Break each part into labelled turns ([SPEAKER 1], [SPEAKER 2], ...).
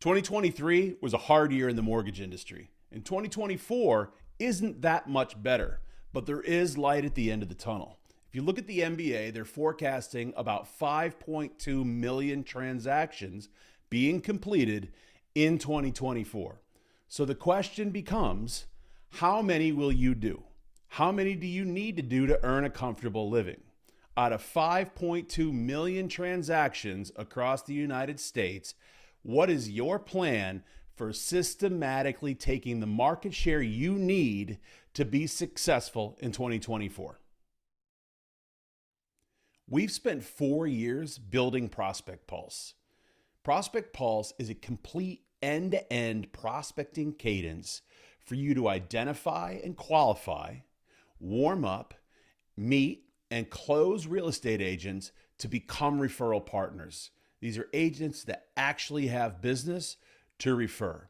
[SPEAKER 1] 2023 was a hard year in the mortgage industry, and 2024 isn't that much better, but there is light at the end of the tunnel. If you look at the MBA, they're forecasting about 5.2 million transactions being completed in 2024. So the question becomes, how many will you do? How many do you need to do to earn a comfortable living? Out of 5.2 million transactions across the United States, what is your plan for systematically taking the market share you need to be successful in 2024? We've spent 4 years building ProspectPulse. ProspectPulse is a complete end-to-end prospecting cadence for you to identify and qualify, warm up, meet, and close real estate agents to become referral partners. These are agents that actually have business to refer.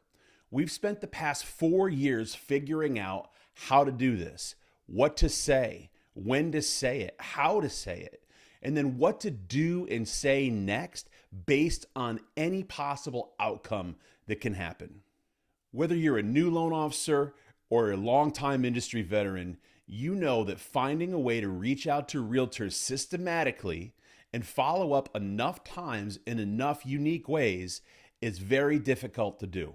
[SPEAKER 1] We've spent the past 4 years figuring out how to do this, what to say, when to say it, how to say it, and then what to do and say next based on any possible outcome that can happen. Whether you're a new loan officer or a longtime industry veteran, you know that finding a way to reach out to realtors systematically and follow up enough times in enough unique ways is very difficult to do.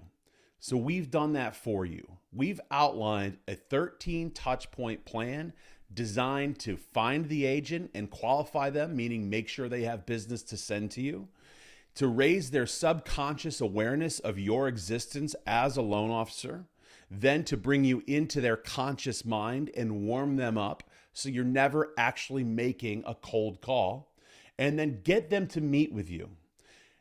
[SPEAKER 1] So we've done that for you. We've outlined a 13 touch point plan designed to find the agent and qualify them, meaning make sure they have business to send to you, to raise their subconscious awareness of your existence as a loan officer, then to bring you into their conscious mind and warm them up so you're never actually making a cold call, and then get them to meet with you.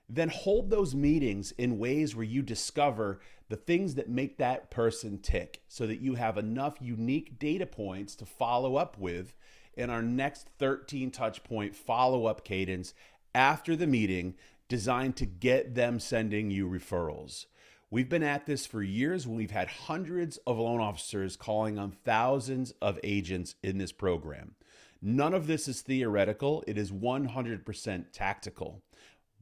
[SPEAKER 1] Then hold those meetings in ways where you discover the things that make that person tick so that you have enough unique data points to follow up with in our next 13 touch point follow-up cadence after the meeting, designed to get them sending you referrals. We've been at this for years when we've had hundreds of loan officers calling on thousands of agents in this program. None of this is theoretical. It is 100% tactical,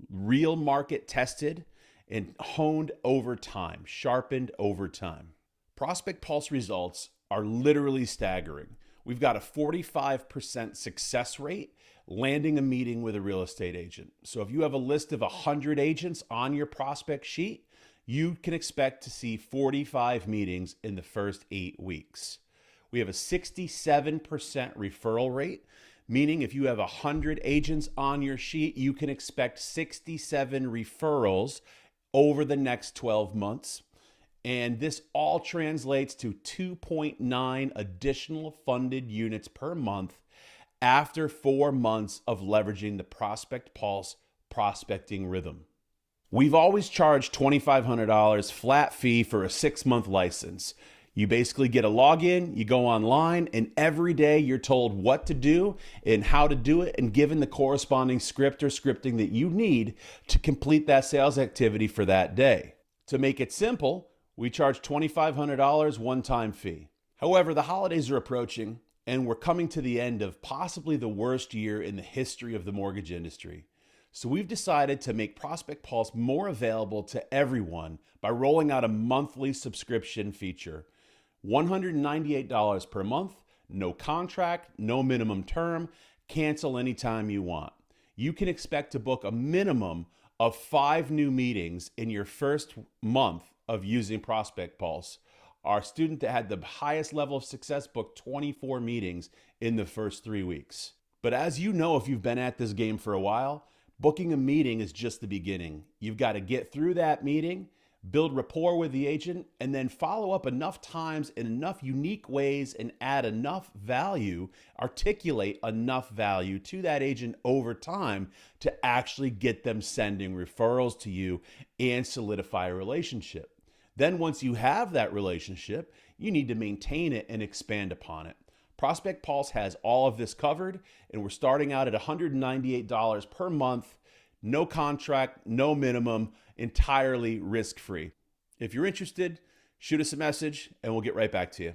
[SPEAKER 1] real market tested and honed over time, sharpened over time. ProspectPulse results are literally staggering. We've got a 45% success rate landing a meeting with a real estate agent. So if you have a list of 100 agents on your prospect sheet, you can expect to see 45 meetings in the first 8 weeks. We have a 67% referral rate, meaning if you have 100 agents on your sheet, you can expect 67 referrals over the next 12 months. And this all translates to 2.9 additional funded units per month after 4 months of leveraging the ProspectPulse prospecting rhythm. We've always charged $2,500 flat fee for a 6-month license. You basically get a login, you go online, and every day you're told what to do and how to do it, and given the corresponding script or scripting that you need to complete that sales activity for that day. To make it simple, we charge $2,500 one-time fee. However, the holidays are approaching, and we're coming to the end of possibly the worst year in the history of the mortgage industry. So we've decided to make ProspectPulse more available to everyone by rolling out a monthly subscription feature. $198 per month, no contract, no minimum term, cancel anytime you want. You can expect to book a minimum of 5 new meetings in your first month of using ProspectPulse. Our student that had the highest level of success booked 24 meetings in the first 3 weeks. But as you know, if you've been at this game for a while, booking a meeting is just the beginning. You've got to get through that meeting, build rapport with the agent, and then follow up enough times in enough unique ways and add enough value, articulate enough value to that agent over time to actually get them sending referrals to you and solidify a relationship. Then once you have that relationship, you need to maintain it and expand upon it. ProspectPulse has all of this covered, and we're starting out at $198 per month, no contract, no minimum, entirely risk-free. If you're interested, shoot us a message and we'll get right back to you.